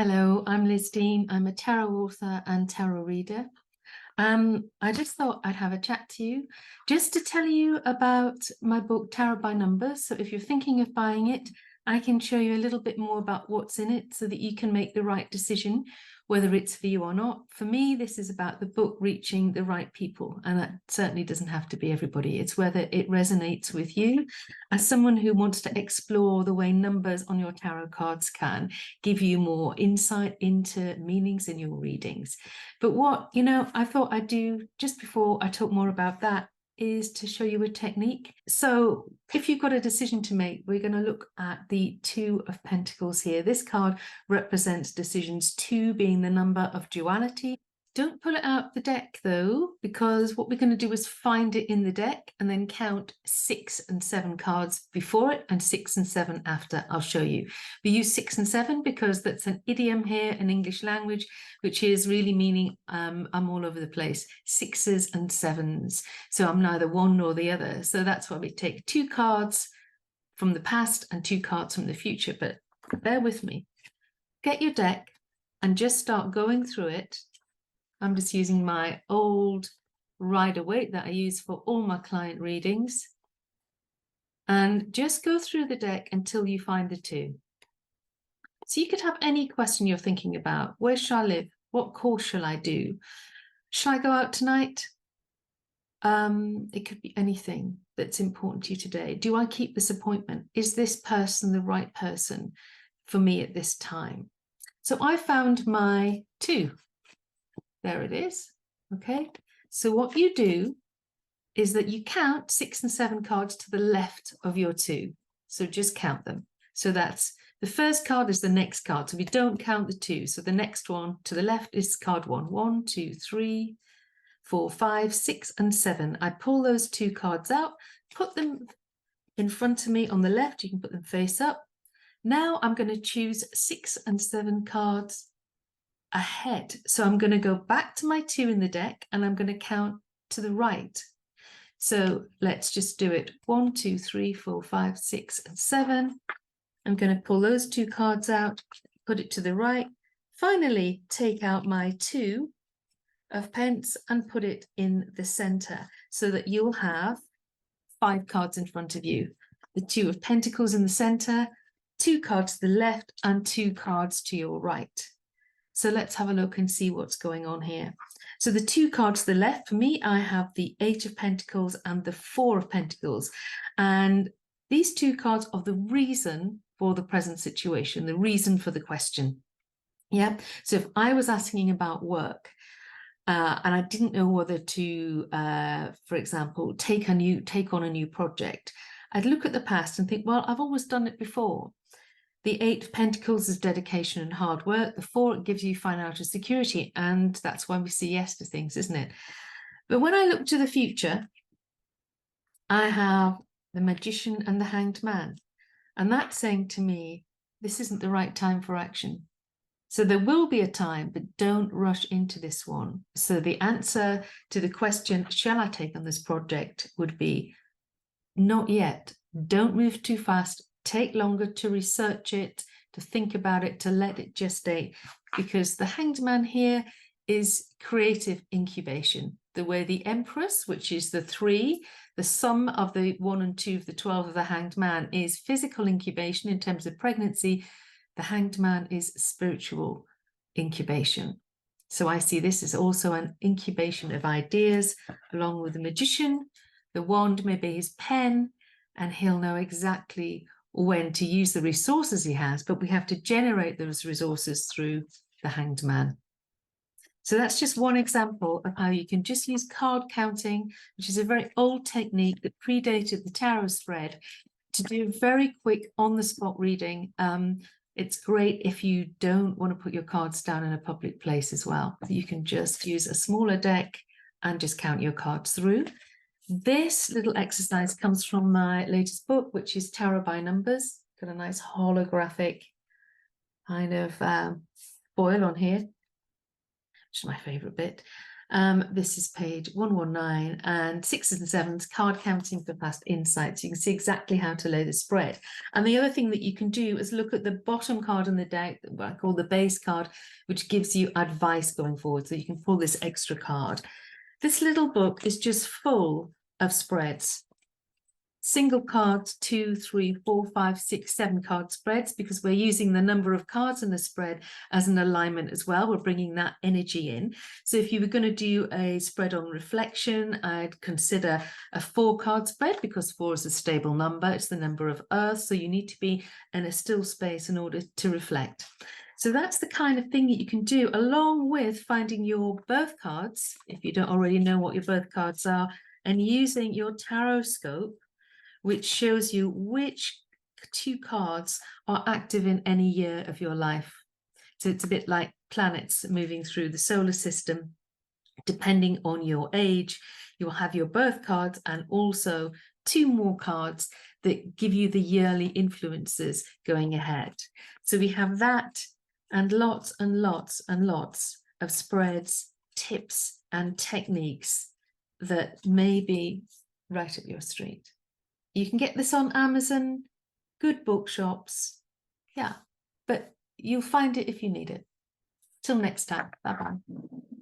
Hello, I'm Liz Dean. I'm a tarot author and tarot reader. I just thought I'd have a chat to you just to tell you about my book, Tarot by Numbers. So if you're thinking of buying it, I can show you a little bit more about what's in it so that you can make the right decision, whether it's for you or not. For me, this is about the book reaching the right people, and that certainly doesn't have to be everybody. It's whether it resonates with you as someone who wants to explore the way numbers on your tarot cards can give you more insight into meanings in your readings. But what, I thought I'd do just before I talk more about that is to show you a technique. So if you've got a decision to make, we're going to look at the Two of Pentacles here. This card represents decisions, 2 being the number of duality. Don't pull it out the deck though, because what we're going to do is find it in the deck and then count 6 and 7 cards before it and 6 and 7 after. I'll show you. We use 6 and 7 because that's an idiom here in English language, which is really meaning I'm all over the place. 6s and 7s. So I'm neither one nor the other. So that's why we take 2 cards from the past and 2 cards from the future. But bear with me. Get your deck and just start going through it. I'm just using my old Rider-Waite that I use for all my client readings. And just go through the deck until you find the 2. So you could have any question you're thinking about. Where shall I live? What course shall I do? Shall I go out tonight? It could be anything that's important to you today. Do I keep this appointment? Is this person the right person for me at this time? So I found my 2. There it is. Okay. So what you do is that you count 6 and 7 cards to the left of your 2. So just count them. So that's the first card is the next card. So we don't count the 2. So the next one to the left is card 1. 1, 2, 3, 4, 5, 6, and 7. I pull those 2 cards out, put them in front of me on the left. You can put them face up. Now I'm going to choose 6 and 7 cards ahead. So I'm going to go back to my 2 in the deck and I'm going to count to the right. So let's just do it. 1, 2, 3, 4, 5, 6, and 7. I'm going to pull those 2 cards out, put it to the right. Finally, take out my 2 of pence and put it in the center so that you'll have 5 cards in front of you. The 2 of Pentacles in the center, 2 cards to the left, and 2 cards to your right. So let's have a look and see what's going on here. So the 2 cards to the left, for me, I have the 8 of Pentacles and the 4 of Pentacles. And these 2 cards are the reason for the present situation, the reason for the question. Yeah. So if I was asking about work, and I didn't know whether to, for example, take on a new project, I'd look at the past and think, well, I've always done it before. The 8 of Pentacles is dedication and hard work. The 4, it gives you financial security. And that's why we say yes to things, isn't it? But when I look to the future, I have the Magician and the Hanged Man. And that's saying to me, this isn't the right time for action. So there will be a time, but don't rush into this one. So the answer to the question, shall I take on this project, would be not yet. Don't move too fast. Take longer to research it, to think about it, to let it gestate, because the Hanged Man here is creative incubation. The way the Empress, which is the 3, the sum of the 1 and 2 of the 12 of the Hanged Man is physical incubation in terms of pregnancy. The Hanged Man is spiritual incubation. So I see this as also an incubation of ideas, along with the Magician. The wand may be his pen, and he'll know exactly when to use the resources he has, but we have to generate those resources through the Hanged Man. So that's just one example of how you can just use card counting, which is a very old technique that predated the tarot spread, to do a very quick on-the-spot reading. It's great if you don't want to put your cards down in a public place as well. You can just use a smaller deck and just count your cards through. This little exercise comes from my latest book, which is Tarot by Numbers. Got a nice holographic kind of foil on here, which is my favorite bit. This is page 119, and 6s and 7s, card counting for past insights. You can see exactly how to lay the spread. And the other thing that you can do is look at the bottom card in the deck, what I call the base card, which gives you advice going forward. So you can pull this extra card. This little book is just full of spreads. Single cards, 2, 3, 4, 5, 6, 7 card spreads, because we're using the number of cards in the spread as an alignment as well. We're bringing that energy in. So if you were going to do a spread on reflection, I'd consider a 4-card spread, because 4 is a stable number. It's the number of Earth. So you need to be in a still space in order to reflect. So that's the kind of thing that you can do, along with finding your birth cards, if you don't already know what your birth cards are, and using your tarot scope, which shows you which 2 cards are active in any year of your life. So it's a bit like planets moving through the solar system. Depending on your age, you'll have your birth cards and also 2 more cards that give you the yearly influences going ahead. So we have that and lots and lots and lots of spreads, tips, and techniques that may be right up your street. You can get this on Amazon, good bookshops. Yeah, but you'll find it if you need it. Till next time. Bye-bye.